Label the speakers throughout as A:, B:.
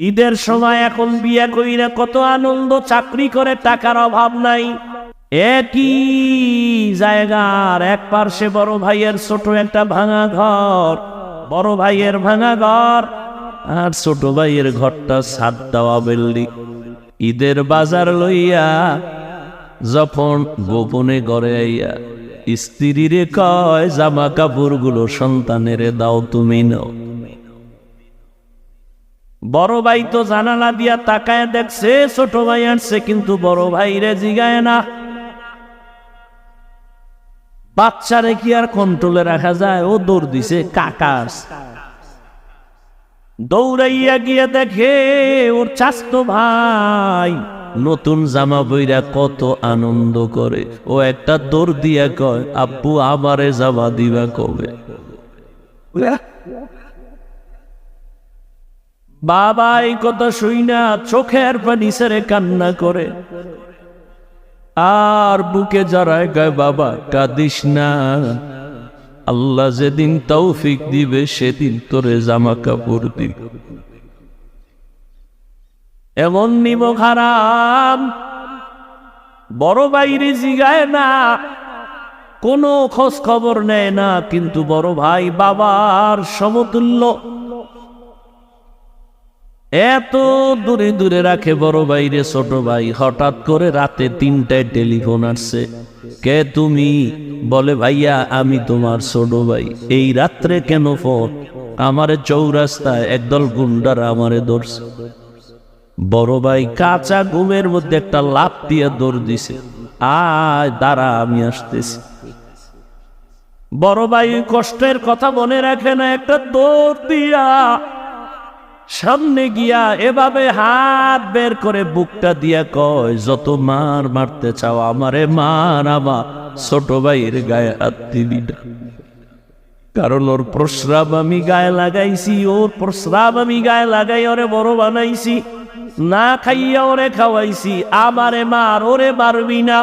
A: ঈদের সময় এখন বিয়ে কইরা কত আনন্দ, চাকরি করে টাকার অভাব নাই। একই জায়গার এক পার্শ্বে বড় ভাইয়ের ছোট একটা ভাঙা ঘর, বড় ভাইয়ের ভাঙা ঘর আর ছোট ভাইয়ের ঘরটা ছাদ দেওয়া বিল্ডিং। ঈদের বাজার লইয়া যখন গোপনে ঘরে আইয়া স্ত্রীরে কয় জামা কাপড় গুলো সন্তানেরে দাও, তুমি নাও। বড় ভাই তো জানালা দিয়া তাকায় দেখছে ছোট ভাই আসছে, কিন্তু বড় ভাইরে জিগায় না। বাচ্চারে কি আর কন্ট্রোলে রাখা যায়? ও দৌড় দিছে, কাকাস দৌড়াইয়া গিয়ে দেখে ওর চাচতো ভাই নতুন জামা বইরা কত আনন্দ করে। ও একটা দৌড় দিয়া কয়, আব্বু আমারে জামা দিবা কবে? বাবা এই কথা শুই না চোখের পানি ছেড়ে কান্না করে আর বুকে জড়ায় গায়, বাবা কাঁদিস না, আল্লাহ যেদিন তৌফিক দিবে সেদিন তোরে জামা কাপড় দিবে। এমন নিমক হারাম বড় বাইরে জিগায় না, কোনো খোঁজ খবর নেয় না, কিন্তু বড় ভাই বাবার সমতুল্য, এত দূরে দূরে রাখে বড় ভাইরে ছোট ভাই। হঠাৎ করে রাতে 3টায় টেলিফোন আসছে, কে তুমি? বলে ভাইয়া আমি তোমার ছোট ভাই। এই রাত্রে কেন ফোন? আমারে চৌরাস্তায় একদল গুন্ডারা আমারে ধরছে। বড় ভাই কাঁচা ঘুমের মধ্যে একটা লাফ দিয়ে দৌড় দিছে, আয় দাঁড়া আমি আসতেছি। বড় ভাই কষ্টের কথা মনে রাখে না, একটা দৌড় দিয়া সামনে গিয়া এভাবে হাত বের করে বুকটা দিয়া কয়, যত মার মারতে চাও আমারে মার, আমার ছোট ভাইয়ের গায়ে হাত দিবি না, কারণ ওর প্রস্রাব আমি গায়ে লাগাইছি, ওর প্রস্রাব আমি গায়ে লাগাই ওরে বড় বানাইছি, না খাইয়া ওরে খাওয়াইছি, আমারে মার, ওরে মারবি না।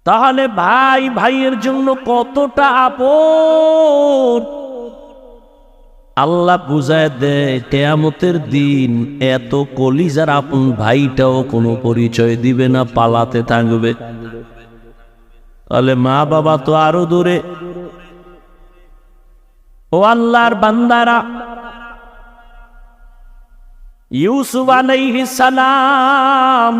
A: তাহলে ভাই ভাইয়ের জন্য কতটা আপন আল্লাহ বুঝায় দেয়। কিয়ামতের দিন এত কলিজার আপন ভাইটাও কোনো পরিচয় দিবে না, পালাতে থাকবে। তাহলে মা বাবা তো আরো দূরে। ও আল্লাহর বান্দারা, ইউসুফ আলাইহিস সালাম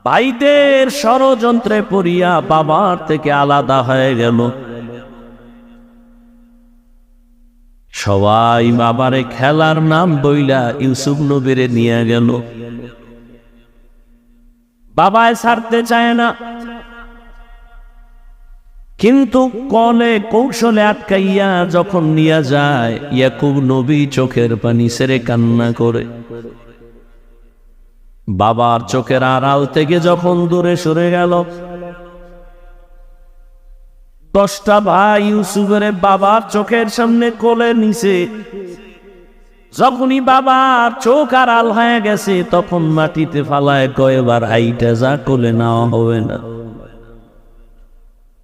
A: ভাইদের ষড়যন্ত্রে পড়িয়া বাবার থেকে আলাদা হয়ে গেল। সবাই বাবারে খেলার নাম বইলা ইউসুফ নবীরে নিয়ে গেল। বাবায় ছাড়তে চায় না, কিন্তু কলে কৌশলে আটকাইয়া যখন নিয়ে যায়, ইয়াকুব নবী চোখের পানি ছেড়ে কান্না করে। বাবার চোখের আড়াল থেকে যখন দূরে সরে গেল, 10টা ভাই ইউসুফের বাবার চোখের সামনে কোলে নিছে। যখনই বাবার চোখ আড়াল হয়ে গেছে, তখন মাটিতে ফালায় কয়েবার হাইটা যা কোলে নেওয়া হবে না।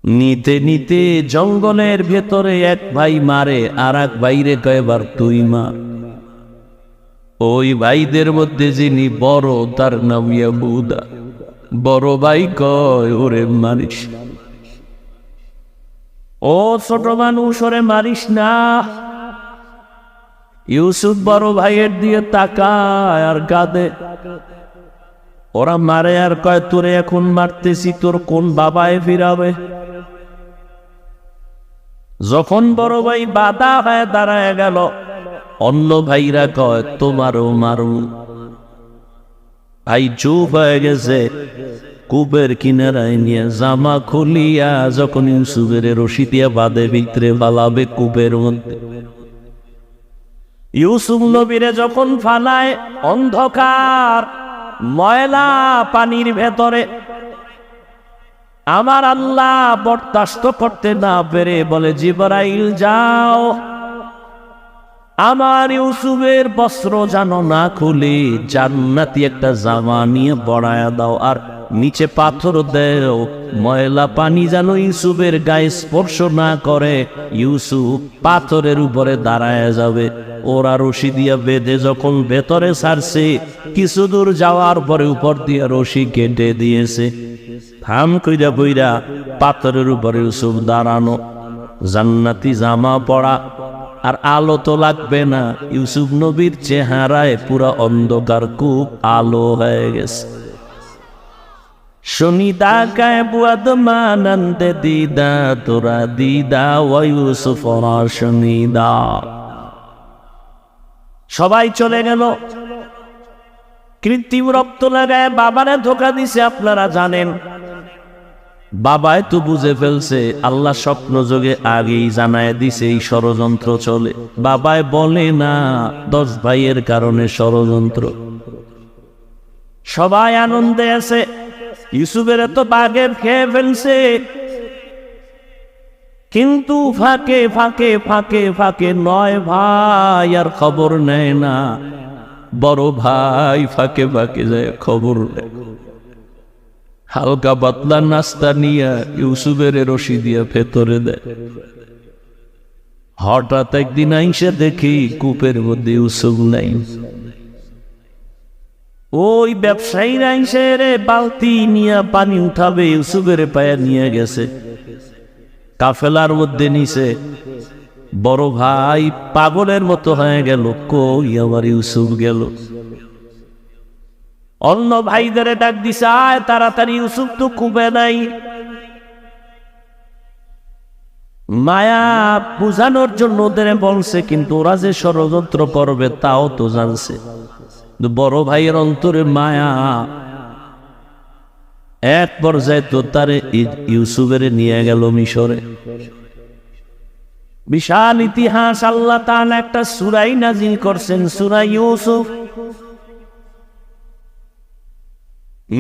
A: নিতে নিতে জঙ্গলের ভেতরে এক ভাই মারে আর এক ভাইরে কয়েবার তুই মার। ওই ভাইদের মধ্যে যিনি বড় তার নাম ইয়াহুদা। বড় ভাই কয়, ওরে মারিস, ও ছোট মানুষ ওরে মারিস না। ইউসুফ বড় ভাইয়ের দিয়ে তাকায় আর কাঁদে। ওরা মারে আর কয়, তোরে এখন মারতেছি, তোর কোন বাবায় ফিরাবে? যখন বড় ভাই বাধা হয়ে দাঁড়ায় গেল, অন্য ভাইরা কয়, তোমারও মারু। ভাই চুপ হয়ে গেছে। কূপের কিনারায় নিয়ে জামা খুলিয়া যখন ইউসুফের রশি দিয়া বাঁধে ভিতরে ফালাবে কূপের মধ্যে। ইউসুফ নবীরে যখন ফালায় অন্ধকার ময়লা পানির ভেতরে, আমার আল্লাহ বরদাস্ত করতে না পেরে বলে, জিবরাইল যাও, আমার ইউসুফের বস্ত্র যেন না খুলে জান্নাতি একটা জামা নিয়ে বড়ায়া দাও, আর নিচে পাথর দেও, ময়লা পানি যেন ইউসুফের গায়ে স্পর্শ না করে। ইউসুফ পাথরের উপরে দাঁড়ায় যাবে। ওরা রশি দিয়া বেঁধে যখন ভেতরে ছাড়ছে, কিছু দূর যাওয়ার পরে উপর দিয়ে রশি কেটে দিয়েছে। থাম কইরা বইরা পাথরের উপরে ইউসুফ দাঁড়ানো, জান্নাতি জামা পরা, আর আলো তো লাগবে না। ইউসুফ নবীর চেহারায় পুরা অন্ধকার, খুব আলো হয়ে গেছে। শনিদা গায়ে বুয়াদ মানন্দে দিদা তোরা দিদা ও ইউসুফ শনিদা। সবাই চলে গেল। কৃত্রিম রক্ত লাগায় বাবারে ধোকা দিছে। আপনারা জানেন, বাবায় তো বুঝে ফেলছে, আল্লাহ স্বপ্ন যোগে আগেই জানায় দিছে এই ষড়যন্ত্র চলে। বাবায় বলে না 10 ভাইয়ের কারণে ষড়যন্ত্র। সবাই আনন্দে আছে। ইউসুফের তো বাগের খেয়ে ফেলছে, কিন্তু ফাঁকে ফাঁকে ফাঁকে ফাঁকে 9 ভাই আর খবর নেয় না। বড় ভাই ফাঁকে ফাঁকে যায় খবর নেয়। হালকা পাতলা নাস্তা নিয়ে ইউসুফের রশি দিয়ে ভেতরে দেয়। হঠাৎ একদিন আইসে দেখি কূপের মধ্যে ইউসুফ নাই। ওই ব্যবসায়ীর আইসে রে বালতি নিয়ে পানি উঠাবে, ইউসুফের পায়ে নিয়ে গেছে। কাফেলার মধ্যে নিছে। বড় ভাই পাগলের মতো হয়ে গেল, কই আমার ইউসুফ গেল। অন্য ভাইদের ডাক দিছে, আয় তাড়াতাড়ি, ইউসুফ তো কূপে নাই। মায়া বুঝানোর জন্য ওদের বলছে, কিন্তু ওরা যে ষড়যন্ত্র করবে তাও তো জানছে। বড় ভাইয়ের অন্তরে মায়া। এক পর্যায়ে তো তারে ইউসুফের নিয়ে গেল মিশরে। বিশাল ইতিহাস। আল্লাহ তাআলা একটা সূরা নাযিল করছেন, সূরা ইউসুফ।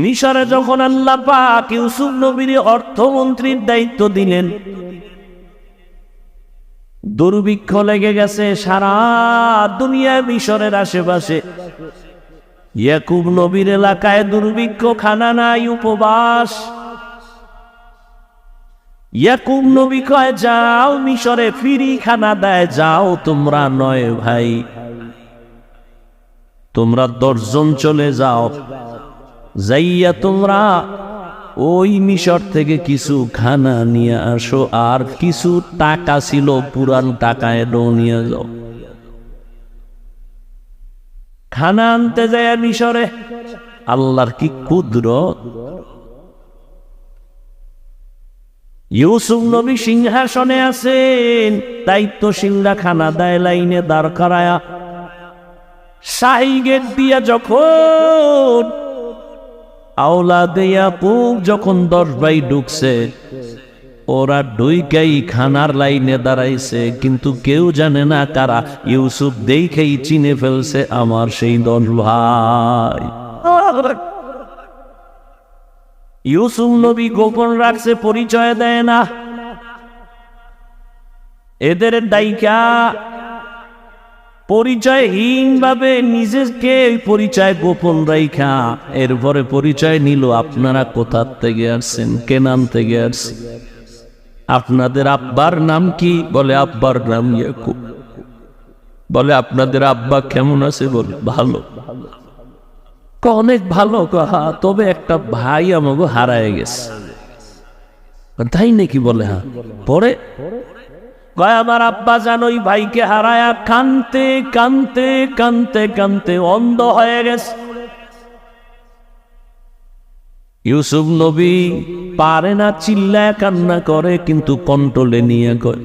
A: মিশরে যখন আল্লাহ পাক ইউসুফ নবীর অর্থমন্ত্রীর দায়িত্ব দিলেন, দুর্ভিক্ষ লেগে গেছে সারা দুনিয়ায়। মিশরের আশেপাশে ইয়াকুব নবীর এলাকায় দুর্ভিক্ষ, খানা নাই, উপবাস। ইয়াকুব নবী কয়, যাও মিশরে ফিরি খানা দেয়, যাও তোমরা 9 ভাই, তোমরা 10 জন চলে যাও। যাইয়া তোমরা ওই মিশর থেকে কিছু খানা নিয়ে আসো, আর কিছু টাকা ছিল পুরান টাকা এলো নিয়ে যাও। খানা আনতে যায় মিশরে। আল্লাহর কি কুদরত! ইউসুফ নবী সিংহাসনে আছেন, দায়িত্বশীলরা খানা দেয় লাইনে দাঁড় করায়া। শাহী গেট দিয়া যখন আওলাদে ইয়াকুব যখন 10 ভাই ঢুকছে, ওরা ঢুইকাই খানার লাইনে দাঁড়াইছে, কিন্তু কেউ জানে না কারা। ইউসুফ দেখেই চিনে ফেলছে আমার সেই 10 ভাই। ইউসুফ নবী গোপন রাখছে, পরিচয় দেয় না। এদের দায়িকা পরিচয়হীন ভাবে নিজেকে পরিচয় গোপন রাইখা এরপরে পরিচয় নিল, আপনারা কোথা থেকে আসছেন, কেনান থেকে আসছেন, আপনাদের আব্বার নাম কি? বলে আব্বার নাম ইয়াকুব। বলে আপনাদের আব্বা কেমন আছে? বলে ভালো। অনেক ভালো। তবে একটা ভাই আমাকে হারায় গেছে। তাই নাকি? বলে হ্যাঁ। পরে কয়, আমার আব্বা জানোই ভাইকে হারায়া কানতে কানতে কানতে কানতে অন্ধ হয়ে গেছে। ইউসুফ নবী পারে না, চিল্লায় কান্না করে, কিন্তু কন্ট্রোলে নিয়ে কয়,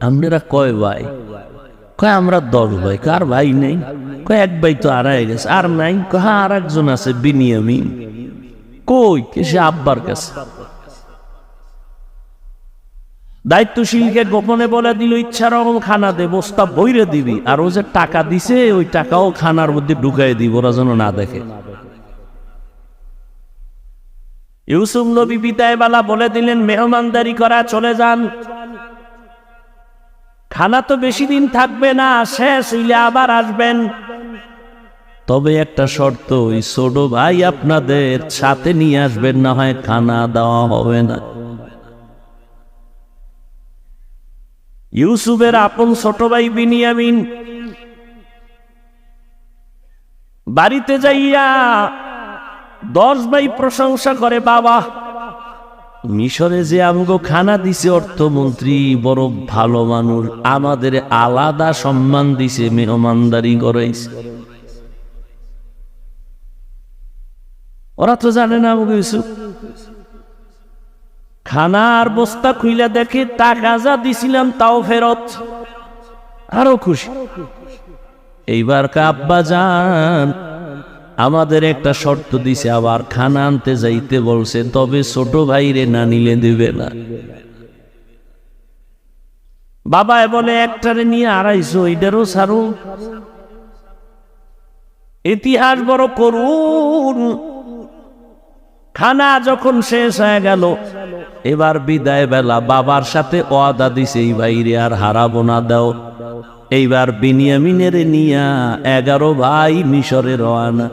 A: আপনারা কয় ভাই? কয় আমরা 10 ভাই। কার ভাই নেই? কয় এক ভাই তো হারায় গেছে। আর নাই? কয় হ্যাঁ আর একজন আছে, বিনিয়ামিন। কই? সে আব্বার কাছে। দায়িত্বশীলকে গোপনে বলে দিল, ইচ্ছা রকম খানা দে, বস্তা বইরে দিবি, আর ও যে টাকা দিছে ওই টাকাও খানার মধ্যে ঢুকাই দিব, ওরা যেন না দেখে। ইউসুফ নবী বিদায় বেলা বলে দিলেন, মেহমানদারি করা, চলে যান। খানা তো বেশি দিন থাকবে না, শেষ হইলে আবার আসবেন। তবে একটা শর্ত, ওই ছোট ভাই আপনাদের সাথে নিয়ে আসবেন, না হয় খানা দেওয়া হবে না। ইউসুফের আপন ছোট ভাই বিনিয়ামিন বাড়িতে যাইয়া 10 ভাই প্রশংসা করে, বাবা মিশরে যে আমগো খানা দিছে অর্থমন্ত্রী বড় ভালো মানুষ, আমাদের আলাদা সম্মান দিছে, মেহমানদারি করাইছে। ওরা তো জানে না আমগো ইউসুফ। খানার বস্তা খুইলা দেখে টাকা যা দিছিলাম তাও ফেরত, আরো খুশি। এইবার আব্বা জান আমাদের একটা শর্ত দিছে, আবার খানা আনতে যাইতে বলছে, তবে ছোট ভাইরে না নিলে দিবে না। বাবা বলে একটারে নিয়ে 250, এটারও ছাড়ো। ইতিহাস বড় করুন। খানা যখন শেষ হয়ে গেল, এবার বিদায় বেলা, বাবার সাথে ওয়াদা দিছে এই ভাইরে আর হারাবো না, দাও। এইবার বিনিয়ামিনের নিয়া 11 ভাই মিশরে রওনা।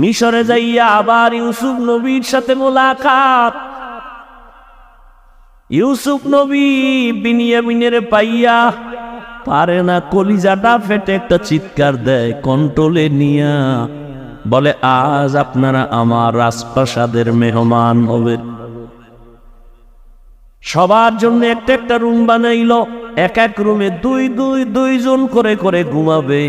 A: মিশরে যাইয়া আবার ইউসুফ নবীর সাথে মোলাকাত। ইউসুফ নবী বিনিয়ামিনের পাইয়া পারে না, কলিজাটা ফেটে একটা চিৎকার দেয়, কন্ট্রোলে নিয়া বলে, আজ আপনারা আমার রাজপ্রাসাদের মেহমান হবেন। সবার জন্য একটা একটা রুম বানাইল, এক এক রুমে দুইজন করে করে ঘুমাবে।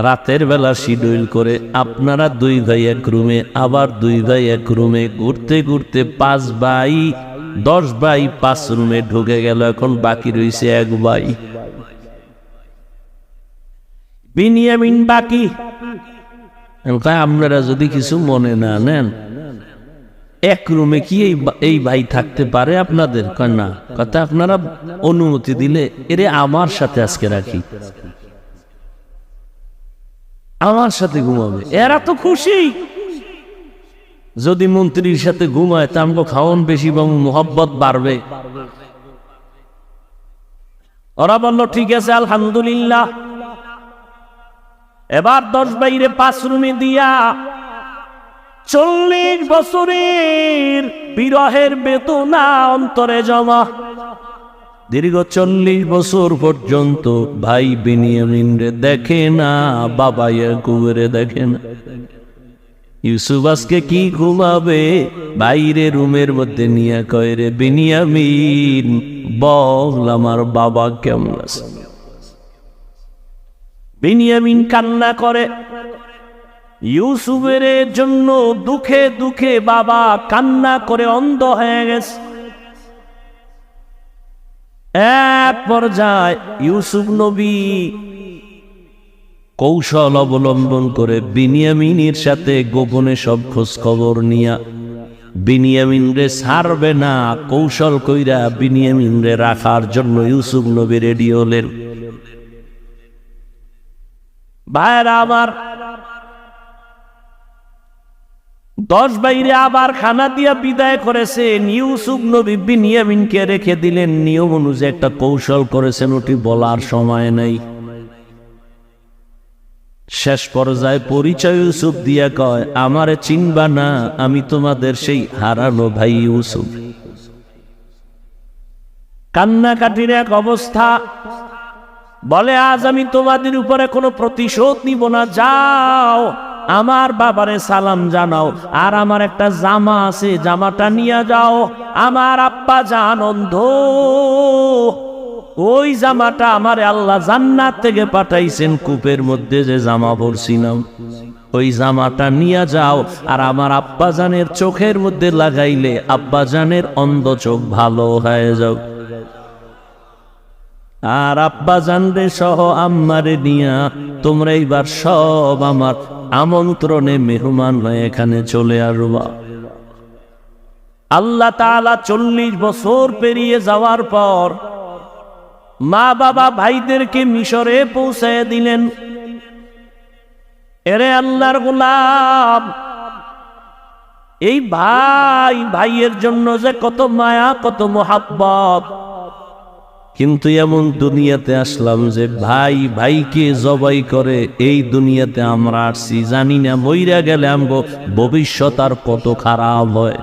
A: রাতের বেলা শিডিউল করে, আপনারা 2 ভাই এক রুমে, আবার 2 ভাই এক রুমে। ঘুরতে ঘুরতে 5 ভাই 10 ভাই 5 রুমে ঢুকে গেল। এখন বাকি রয়েছে 1 ভাই বিনিয়ামিন বাকি। আপনারা যদি কিছু মনে না নেন, এক রুমে কি এই ভাই থাকতে পারে আপনাদের? না, কথা আপনারা অনুমতি দিলে এরে আমার সাথে আজকে রাখি, আমার সাথে ঘুমাবে। এরা তো খুশি। যদি মন্ত্রীর সাথে ঘুমায় তা আমাকে খাওয়ান বেশি এবং মোহব্বত বাড়বে। ওরা বলল ঠিক আছে, আলহামদুলিল্লাহ। এবার 10 ভাইরে 5 রুমে দিয়া 40 বছরের বিরহের বেদনা অন্তরে জমা। দীর্ঘ 40 বছর পর্যন্ত ভাই বিনিয়ামিন রে দেখে না, বাবা ইয়াকুবের দেখে না। ইউসুফ আজকে কি ঘুমাবে? বাইরে রুমের মধ্যে নিয়ে কয়, রে বিনিয়ামিন বল আমার বাবা কেমন আছে? বিনিয়ামিন কান্না করে। ইউসুফের জন্য দুঃখে দুঃখে বাবা কান্না করে অন্ধ হয়ে গেছে। এক পর্যায়ে ইউসুফ নবী কৌশল অবলম্বন করে বিনিয়ামিনের সাথে গোপনে সব খোঁজ খবর নিয়া বিনিয়ামিন রে ছাড়বে না, কৌশল কইরা বিনিয়ামিন রে রাখার জন্য ইউসুফ নবী রেডি হলেন। ভাইরা আমার, 10 ভাইরে আবার খানা দিয়া বিদায় করেছেন। ইউসুফ নবী বিনিয়ামিনকে রেখে দিলেন। নিয়ম অনুযায়ী একটা কৌশল করেছেন, ওটি বলার সময় নেই। শেষ পর্যায়ে পরিচয় ইউসুফ দিয়া কয়, আমারে চিনবা না, আমি তোমাদের সেই হারানো ভাই ইউসুফ। কান্নাকাটির এক অবস্থা। বলে, আজ আমি তোমাদের উপরে কোনো প্রতিশোধ নিব না, যাও আমার বাবারে সালাম জানাও, আর আমার একটা জামা আছে, জামাটা নিয়ে যাও। আমার আব্বা জান অন্ধ, ওই জামাটা আমারে আল্লাহ জান্নাত থেকে পাঠাইছেন, কূপের মধ্যে যে জামা পরছিলাম ওই জামাটা নিয়ে যাও, আর আমার আব্বা জানের চোখের মধ্যে লাগাইলে আব্বা জানের অন্ধ চোখ ভালো হয়ে যাও। আর আব্বা জানরে সহ আম্মারে নিয়া তোমরা এইবার সব আমার আমন্ত্রণে মেহমান হয়ে এখানে চলে আসবা। আল্লাহ তাআলা 40 বছর পেরিয়ে যাওয়ার পর মা বাবা ভাইদেরকে মিশরে পৌঁছায় দিলেন। এরে আল্লাহর গোলাম, এই ভাইয়ের জন্য যে কত মায়া, কত মোহাব্বত, কিন্তু এমন দুনিয়াতে আসলাম যে ভাই ভাইকে জবাই করে এই দুনিয়াতে আমরা আসছি, জানি না মইরা গেলে আমগো ভবিষ্যৎ আর কত খারাপ হয়।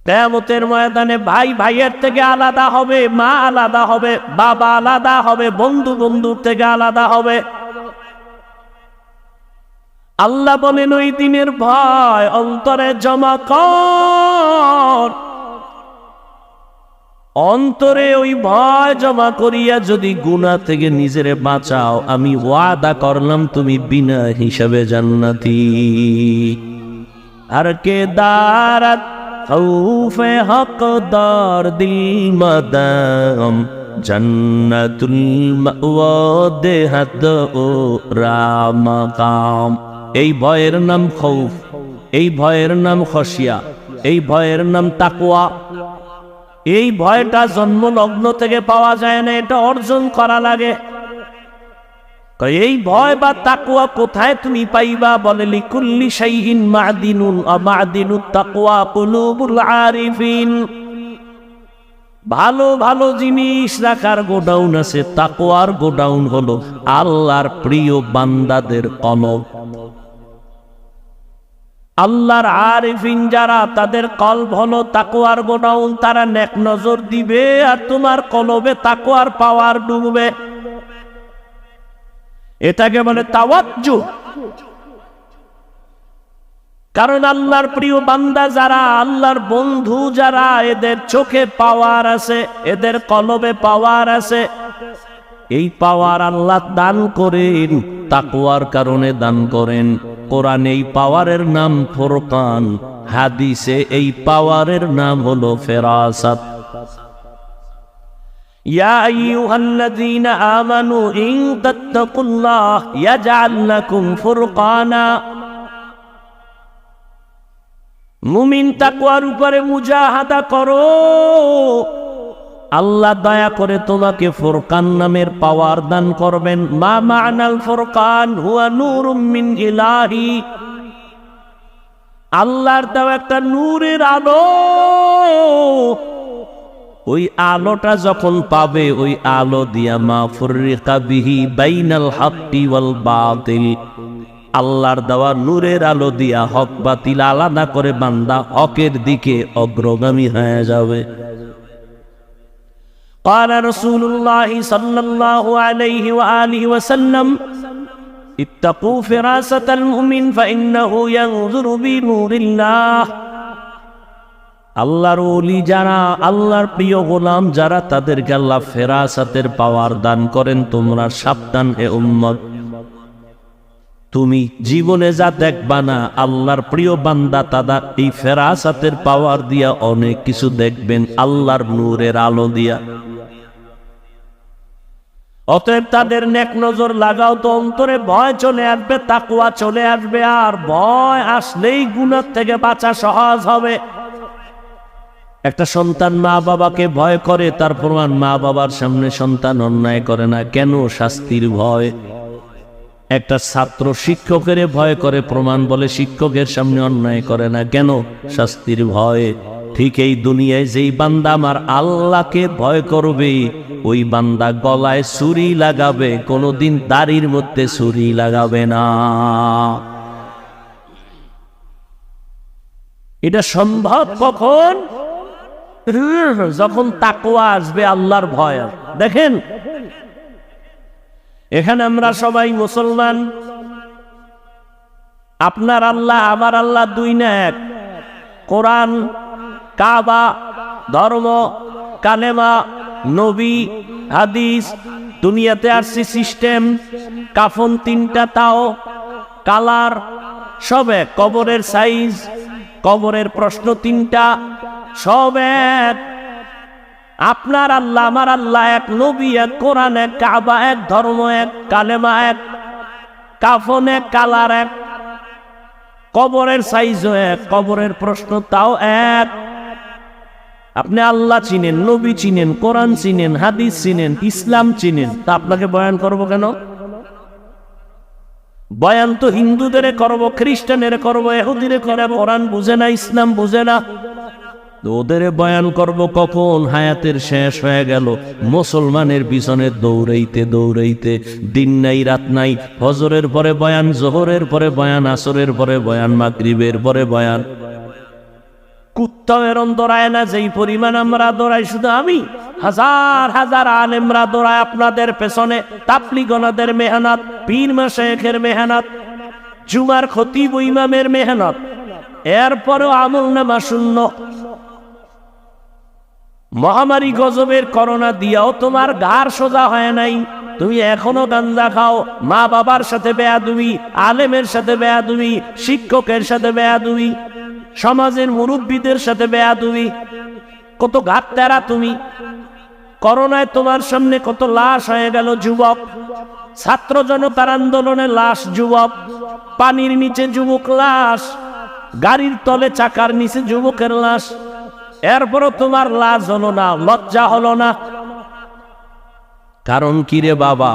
A: কিয়ামতের ময়দানে ভাই ভাইয়ের থেকে আলাদা হবে, মা আলাদা হবে, বাবা আলাদা হবে, বন্ধু বন্ধুর থেকে আলাদা হবে। আল্লাহ বলেন ওই দিনের ভয় অন্তরে জমা কর, অন্তরে ওই ভয় জমা করিয়া যদি গুনাহ থেকে নিজেরে বাঁচাও, আমি ওয়াদা করলাম তুমি বিনা হিসাবে জান্নাতি। আর কে দারাত খৌফে হকদার দিল মাদাম জান্নাতুল মাওয়া দেহাত ও রামাকাম। এই ভয়ের নাম খৌফ, এই ভয়ের নাম খশিয়া, এই ভয়ের নাম তাকওয়া। এই ভয়টা জন্মলগ্ন থেকে পাওয়া যায় না, এটা অর্জন করা লাগে। এই ভয় বা তাকওয়া কোথায় তুমি পাইবা? বলে লিকুল্লি শাইইন মা'দিনুন ওয়া মা'দিনুত তাকওয়া কুলুবুল আরিফিন। ভালো ভালো জিনিস রাখার গোডাউন আছে, তাকওয়ার গোডাউন হলো আল্লাহর প্রিয় বান্দাদের কলব। আল্লাহর আরিফিন যারা, তাদের কলব হলো তাকওয়ার গোডাউন। তারা নেক নজর দিবে আর তোমার কলবে তাকওয়ার পাওয়ার ডুববে। এটাকে বলে তাওয়াজ্জু। কারণ আল্লাহর প্রিয় বান্দা যারা, আল্লাহর বন্ধু যারা, এদের চোখে পাওয়ার আছে, এদের কলবে পাওয়ার আছে। এই পাওয়ার আল্লাহ দান করেন, তাকওয়ার কারণে দান করেন। কোরআনে এই পাওয়ারের নাম ফুরকান, হাদিসে এই পাওয়ারের নাম হলো ফেরাসাত। ইয়া আইয়ুহাল্লাযীনা আমানু ইন তাত্তাকুল্লাহ ইয়াজআল লাকুম ফুরকানা। মুমিন তাকওয়ার উপরে মুজাহাদা করো, আল্লাহ দয়া করে তোমাকে ফুরকান নামের পাওয়ার দান করবেন। মা মা'নাল ফুরকান হুয়া নূরুম মিন ইলাহি। আল্লাহর দেওয়া একটা নূরের আলো, ওই আলোটা যখন পাবে, ওই আলো দিয়া মা ফুররিকা বিহি বাইনাল হাক্কি ওয়াল বাতিল। আল্লাহর দেওয়া নূরের আলো দিয়া হক বাতিল আলাদা করে বান্দা হকের দিকে অগ্রগামী হয়ে যাবে। قال رسول الله صلى الله عليه وآله وسلم اتقوا فراسة المؤمن فإنه ينظر بنور الله। আল্লাহর ওলি যারা, আল্লাহর প্রিয় গোলাম যারা, তাদেরকে আল্লাহ ফেরাসাতের পাওয়ার দান করেন। তোমরা সাবধান হে উম্মত, তুমি জীবনে যা দেখবা না, আল্লাহর প্রিয় বান্দা তারা এই ফেরাসাতের পাওয়ার দিয়া অনেক কিছু দেখবেন, আল্লাহর নূরের আলো দিয়া। অতএব তাদের নেক নজর লাগাও তো অন্তরে ভয় চলে আসবে, তাকওয়া চলে আসবে। আর ভয় আসলেই গুনাহ থেকে বাঁচা সহজ হবে। একটা সন্তান মা বাবাকে ভয় করে, তার প্রমাণ মা বাবার সামনে সন্তান অন্যায় করে না। কেন? শাস্তির ভয়। একটা ছাত্র শিক্ষকের ভয় করে, প্রমাণ বলে শিক্ষকের সামনে অন্যায় করে না। কেন? শাস্তির ভয়। ঠিক এই দুনিয়ায় যেই বান্দা আমার আল্লাহকে ভয় করবে, ওই বান্দা গলায় ছুরি লাগাবে, কোনোদিন দাড়ির মধ্যে ছুরি লাগাবে না। এটা সম্ভব কখন? যখন তাকওয়া আসবে, আল্লাহর ভয়। দেখেন এখানে আমরা সবাই মুসলমান। আপনার আল্লাহ আমার আল্লাহ দুই না এক। কোরআন, কাবা, ধর্ম, কালেমা, নবী, হাদিস, দুনিয়াতে আসছে সিস্টেম, কাফন তিনটা, তাও কালার সব এক, কবরের সাইজ, কবরের প্রশ্ন তিনটা, সব এক। আপনার আল্লাহ আমার আল্লাহ এক, নবী এক, কোরআন এক, কাবা এক, ধর্ম এক, কালেমা এক, কাফন এক, কালার এক, কবরের সাইজও এক, কবরের প্রশ্ন তাও এক। আপনি আল্লাহ চিনেন, নবী চিনেন, কোরআন চিনেন, হাদিস চিনেন, ইসলাম চিনেন, তা আপনাকে বয়ান করব কেন? বয়ান তো হিন্দুদের করব, খ্রিস্টানের করব, ইহুদিরে করব। কোরআন বুঝে না, ইসলাম বুঝে না। ওদের বয়ান করব কখন? হায়াতের শেষ হয়ে গেল, মুসলমানের পিছনে দৌড়াইতে দৌড়াইতে। দিন নাই রাত নাই, ফজরের পরে বয়ান, জোহরের পরে বয়ান, আসরের পরে বয়ান, মাগরিবের পরে বয়ান। কুত্তাও এরম দৌড়ায় না যেই পরিমাণ আমরা দৌড়াই। শুধু আমি, হাজার হাজার আলেমরা দৌড়ায় আপনাদের পেছনে। তাবলীগনাদের মেহনত, পীর মাশায়েখের মেহনত, জুমার খতিব ও ইমামের মেহনত, এরপরেও আমলনামা শূন্য। মহামারী গজবের করোনা দিয়াও তোমার ঘাড় সোজা হয় নাই, তুমি এখনো গাঞ্জা খাও। মা বাবার সাথে বেয়াদবি, আলেমের সাথে বেয়াদবি, শিক্ষকের সাথে বেয়াদবি, সমাজের মুরব্বীদের সাথে বেয়াদবি। কত ঘাট তেরা তুমি। করোনায় তোমার সামনে কত লাশ হয়ে গেল যুবক। ছাত্র জনতার আন্দোলনে লাশ যুবক, পানির নিচে যুবক লাশ, গাড়ির তলে চাকার নিচে যুবকের লাশ। এরপরও তোমার লাজ হলো না, লজ্জা হলো না। কারণ কি রে বাবা?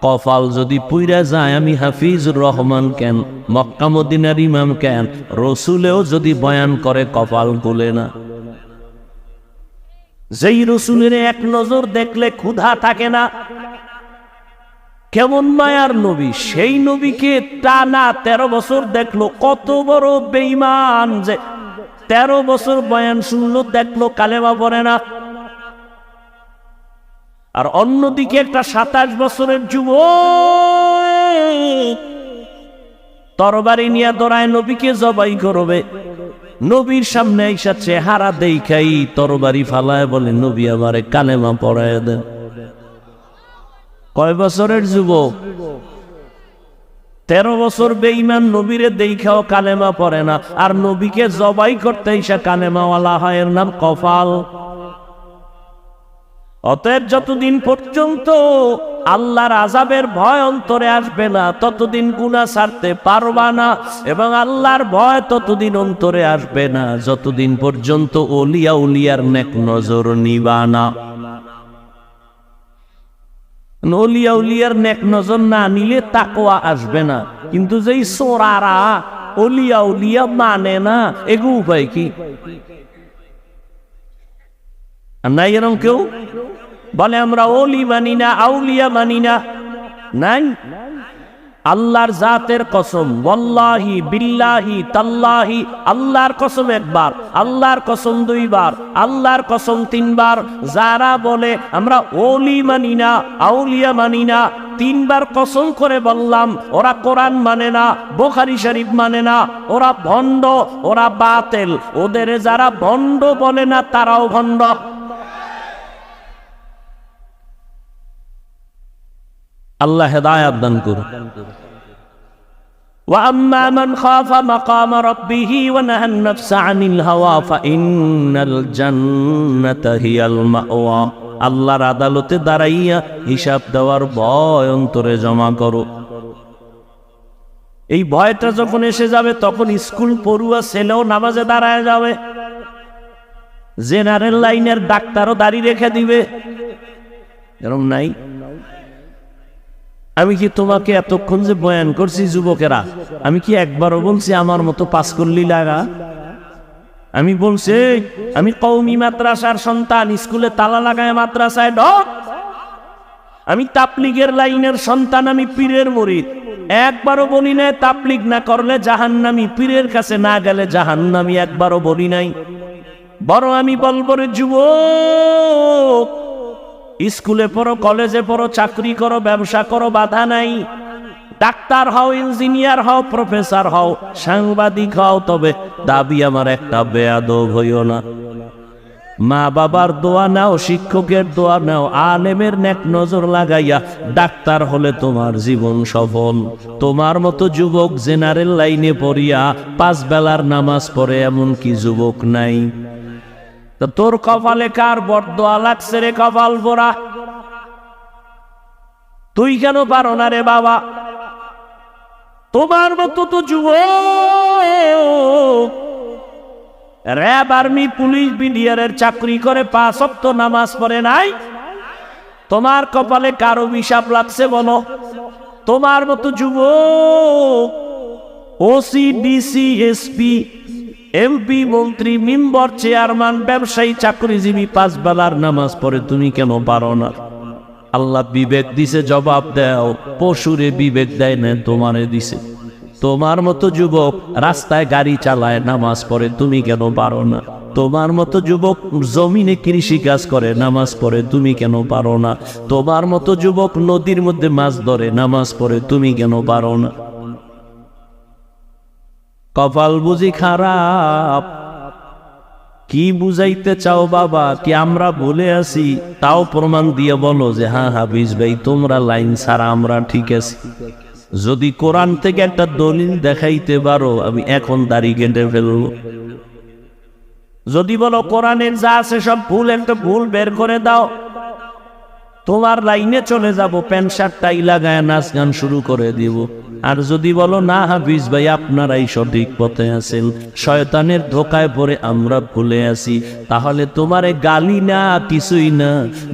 A: কপাল যদি পুইরা যায়, আমি হাফিজুর রহমান কেন, মক্কা মদিনার ইমাম কেন, রসুলেও যদি বয়ান করে কপাল খুলে না। যেই রসুলের এক নজর দেখলে ক্ষুধা থাকে না, কেমন মায়ার নবী, সেই নবীকে টানা 13 বছর দেখলো। কত বড় বেঈমান যে 13 বছর বয়ান শুনলো, দেখলো কালেমা পড়ে না। আর অন্যদিকে একটা 27 বছরের যুবক তরবারি নিয়ে দৌড়ায় নবীকে জবাই করবে। নবীর সামনে আইসা চেহারা দেখাই তরবারি ফালায় বলে, নবী আমারে কালেমা পড়ায় দেন। কয় বছরের যুবক? 13 বছর বেঈমান, নবীরে দেখাও কালেমা পড়ে না, আর নবীকে জবাই করতে আইসা কালেমাওয়ালা হয়, এর নাম কপাল। অতএব যতদিন পর্যন্ত আল্লাহর আযাবের ভয় অন্তরে আসবে না, ততদিন গুনাহ ছাড়তে পারবা না। এবং আল্লাহর ভয় ততদিন অন্তরে আসবে না যতদিন পর্যন্ত ওলিয়া উলিয়ার নেক নজর নিবা না। ওলিয়া উলিয়ার নেক নজর না নিলে তাকওয়া আসবে না। কিন্তু যেই সোরারা ওলিয়া উলিয়া মানে না, এগু উপায় কি? নাই এরকম কেউ বলে আমরা ওলি মানি না, আউলিয়া মানি না? নাই। আল্লাহর জাতের কসম, ওয়াল্লাহি বিল্লাহি তাল্লাহি, আল্লাহর কসম একবার, আল্লাহর কসম 2 বার, আল্লাহর কসম 3 বার। যারা বলে আমরা ওলি মানি না, আউলিয়া মানি না, 3 বার কসম করে বললাম, ওরা কোরআন মানে না, বুখারী শরীফ মানে না, ওরা ভণ্ড, ওরা বাতিল। ওদের যারা ভণ্ড বলে না, তারাও ভণ্ড। আল্লাহ হেদায়েত দান করুন। ওয়া আম্মা মান খাফা মাকাম রাব্বিহি ওয়া নাহান নাফসা আনিল হাওয়া ফাইন্নাল জান্নাতা হিয়াল মাওয়া। আল্লাহর আদালতে দাঁড়াইয়া হিসাব দেওয়ার ভয় অন্তরে জমা করো। এই ভয়টা যখন এসে যাবে, তখন স্কুল পড়ুয়া ছেলেও নামাজে দাঁড়ায় যাবে, জেনারেল লাইনের ডাক্তারও দাড়ি রেখে দিবে। এরকম নাই? আমি কি তোমাকে এতক্ষণ যে বয়ান করছি যুবকেরা, আমি কি একবারও বলছি আমার মতো পাস করলি লাগা? আমি বলছি আমি কওমি মাদ্রাসার সন্তান, স্কুলে তালা লাগায় মাদ্রাসায় ঢোক। আমি তাবলীগের লাইনের সন্তান, আমি পীরের মুরিদ। একবারও বলি নাই তাবলীগ না করলে জাহান্নামী, পীরের কাছে না গেলে জাহান্নামী, একবারও বলি নাই। বড় আমি বলবো রে যুবক, স্কুলে পড়ো, কলেজে পড়ো, চাকরি করো, ব্যবসা করো, বাধা নাই। ডাক্তার হও, ইঞ্জিনিয়ার হও, প্রফেসর হও, সাংবাদিক হও, তবে দাবি আমার একটা, বেয়াদব হইও না। মা বাবার দোয়া নাও, শিক্ষকের দোয়া নাও, আলেমের নেক নজর লাগাইয়া ডাক্তার হলে তোমার জীবন সফল। তোমার মতো যুবক জেনারেল লাইনে পড়িয়া 5 বেলার নামাজ পড়ে এমন কি যুবক নাই? তোর কপালে কার বরদোয়া লাগছে রে কপাল পোড়া? তুই কেন পারো না রে বাবা? তোমার মতো তো যুবক র‍্যাব, আর্মি, পুলিশ, বিডিআরের চাকরি করে 5 ওয়াক্ত নামাজ পড়ে নাই। তোমার কপালে কার অভিশাপ লাগছে বলো? তোমার মতো যুবক ওসি, ডিসি, এসপি, এমপি, মন্ত্রী, মেম্বার, চেয়ারম্যান, ব্যবসায়ী, চাকরিজীবী 5 বেলার নামাজ পড়ে, তুমি কেন পারো না? আল্লাহ বিবেক দিছে, জবাব দাও। পশুরে বিবেক দেয় না, তোমারে দিছে। তোমার মতো যুবক রাস্তায় গাড়ি চালায়, নামাজ পড়ে, তুমি কেন পারো না? তোমার মতো যুবক জমিনে কৃষি কাজ করে, নামাজ পড়ে, তুমি কেন পারো না? তোমার মতো যুবক নদীর মধ্যে মাছ ধরে, নামাজ পড়ে, তুমি কেন পারো না? কপাল বুঝি খারাপ? কি বুঝাইতে চাও বাবা? কি আমরা ভুলে আছি? তাও প্রমাণ দিয়ে বলো যে হ্যাঁ হাফিজ ভাই, তোমরা লাইন ছাড়া আমরা ঠিক আছি। যদি কোরআন থেকে একটা দলিল দেখাইতে পারো, আমি এখন দাড়ি কেটে ফেলবো। যদি বলো কোরআনের যা আছে সব ভুল, একটা ভুল বের করে দাও, তোমার লাইনে চলে যাব, প্যান্ট শার্ট টাই লাগায় নাচ গান শুরু করে দিব। আর যদি বলো না হাফিজ ভাই, আপনারাই সঠিক পথে আছেন, শয়তানের ধোকায় পড়ে আমরা ভুলে আছি, তাহলে তোমারে গালি না, কিছুই না,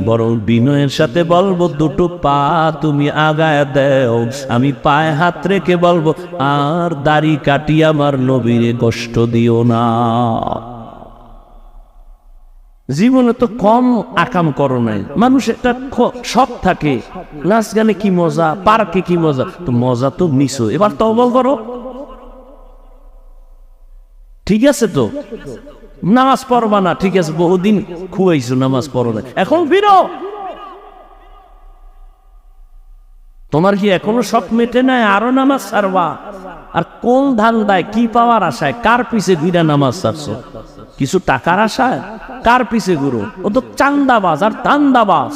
A: বরং বিনয়ের সাথে বলবো, দুটো পা তুমি আগায় দাও, আমি পায়ে হাত রেখে বলবো, আর দাড়ি কাটি আমার নবীরে কষ্ট দিও না। জীবনে তো কম আকাম করো নাই, মানুষ একটা শখ থাকে, নাচ গানে কি মজা, পার্কে কি মজা, তো মজা তো নিছো, এবার তওবা করো। ঠিক আছে তো, নামাজ পড়বা না, ঠিক আছে, বহুদিন খুয়াইছো, নামাজ পড়ো না, এখন ফিরো। তোমার কি এখনো শখ মেটে নাই? আরো নামাজ ছাড়বা? আর কোন ধান্দায়, কি পাওয়ার আশায়, কার পিছে ঘুরে নামাজ ছাড়ছো? কিছু টাকার আশায়? কার পিছে ঘুরো? ও তো চান্দাবাজ আর দান্দাবাজ।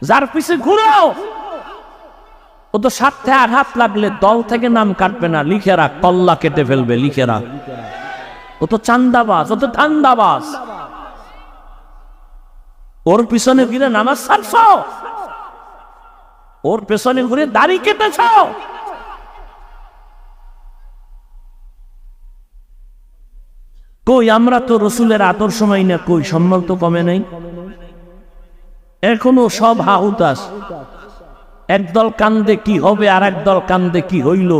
A: যার পিছে ঘুরো ও তো স্বার্থে আঘাত লাগলে দল থেকে নাম কাটবে না, লিখে রাখ, কল্লা কেটে ফেলবে, লিখে রাখ। ও তো চান্দাবাজ, ও তো ধান্দাবাজ। ওর পিছনে ঘুরে নামাজ ছাড়ছ, ওর পেছনে ঘুরে দাড়ি কেটেছ। কই আমরা তো রসুলের আদর্শ মানি না, কই সম্মান তো কমে নাই, এখনো সব হাহুতাস। একদল কান্দে কি হবে, আর একদল কান্দে কি হইল।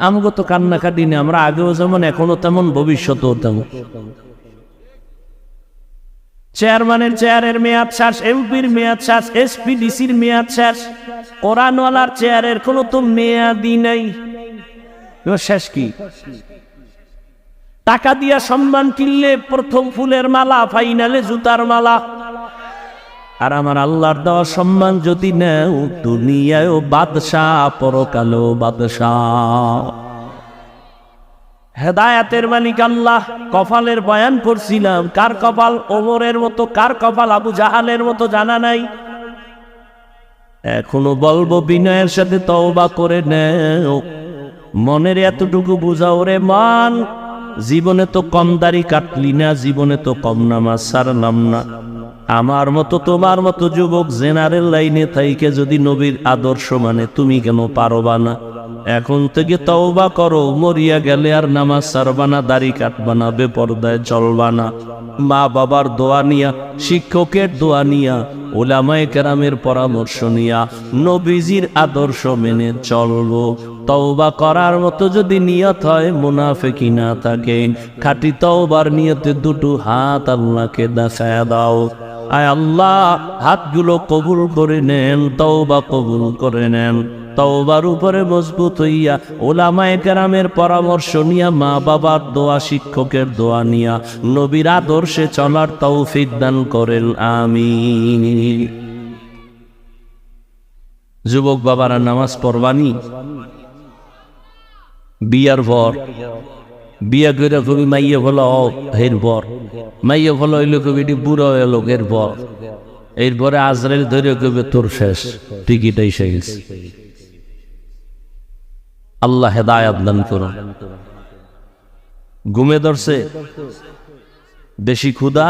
A: আমগো তো কান্নাকাটি নেই, আমরা আগেও যেমন এখনো তেমন, ভবিষ্যতেও তেমন। চেয়ারম্যানের চেয়ারের মেয়াদ শেষ, এমপির মেয়াদ শেষ, এসপি ডিসির মেয়াদ শেষ, কোরআনওয়ালার চেয়ারের কোনো তো মেয়াদই নাই। শেষ কি? টাকা দিয়া সম্মান কিনলে প্রথম ফুলের মালা, ফাইনালে জুতার মালা। আর আমার আল্লাহর দেওয়া সম্মান যদি নেও, দুনিয়ায়ও বাদশাহ, পরকালেও বাদশাহ। হেদায়াতের মালিক আল্লাহ। কপালের বয়ান করছিলাম, কার কপাল ওমরের মতো, কার কপাল আবু জাহালের মতো জানা নাই। এখনো বলবো বিনয়ের সাথে তওবা করে নেও, মনের এতটুকু বুঝাও রে মান, জীবনে তো কম দাড়ি কাটলি না, জীবনে তো কম নামাজ ছাড়লাম না। আমার মতো তোমার মতো যুবক জেনারেল লাইনে থাইকে যদি নবীর আদর্শ মানে, তুমি কেন পারবা না? এখন থেকে তওবা করো, মরিয়া গেলে আর নামাজ ছাড়বা না, দাড়ি কাটবা না, বেপরদায় চলবা না। মা বাবার দোয়া নিয়া, শিক্ষকের দোয়া নিয়া, উলামায়ে কেরামের পরামর্শ নিয়া, নবীজির আদর্শ মেনে চলবো। তওবা করার মতো যদি নিয়ত হয়, মুনাফিকি না থাকে, খাঁটি তওবার নিয়তে দুটো হাত আল্লাহকে দেখায়া দাও। আয় আল্লাহ, হাতগুলো কবুল করে নেন, তওবা কবুল করে নেন। তওবার উপরে মজবুত হইয়া, উলামায়ে কেরামের পরামর্শ নিয়া, মা বাবার দোয়া, শিক্ষকের দোয়া নিয়া, নবীর আদর্শে চলার তৌফিক দান করেন, আমিন। যুবক বাবারা, নামাজ পড়বানি? বিয়ার ভর, বিয়া করে কবি মাইয়ে হলো হের ভর, মাইয়ে হলো হইলো কবি বুড়ো এলো এর ভর। এরপরে আজরাইল ধরে কবি তোর শেষ, টিকিট এসে গেছে। আল্লাহ হেদায়াত দান করুন। ঘুমে ধরছে, বেশি ক্ষুধা,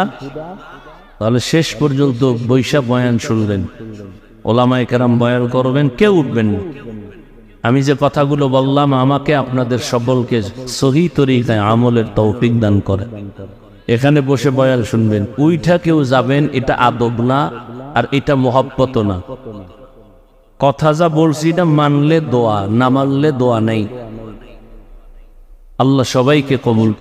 A: তাহলে শেষ পর্যন্ত বৈশা বয়ান শুনবেন, ওলামায়ে কেরাম বয়ান করবেন, কেউ উঠবেন না। আমি যে কথাগুলো বললাম, আমাকে আপনাদের সকলকে সহি তরিকায় আমলের তৌফিক দান করে। এখানে বসে বয়ান শুনবেন, উইঠা কেউ যাবেন, এটা আদব না, আর এটা মহব্বত না। কথা যা বলছি, এটা মানলে দোয়া, না মানলে দোয়া নেই। আল্লাহ সবাইকে কবুল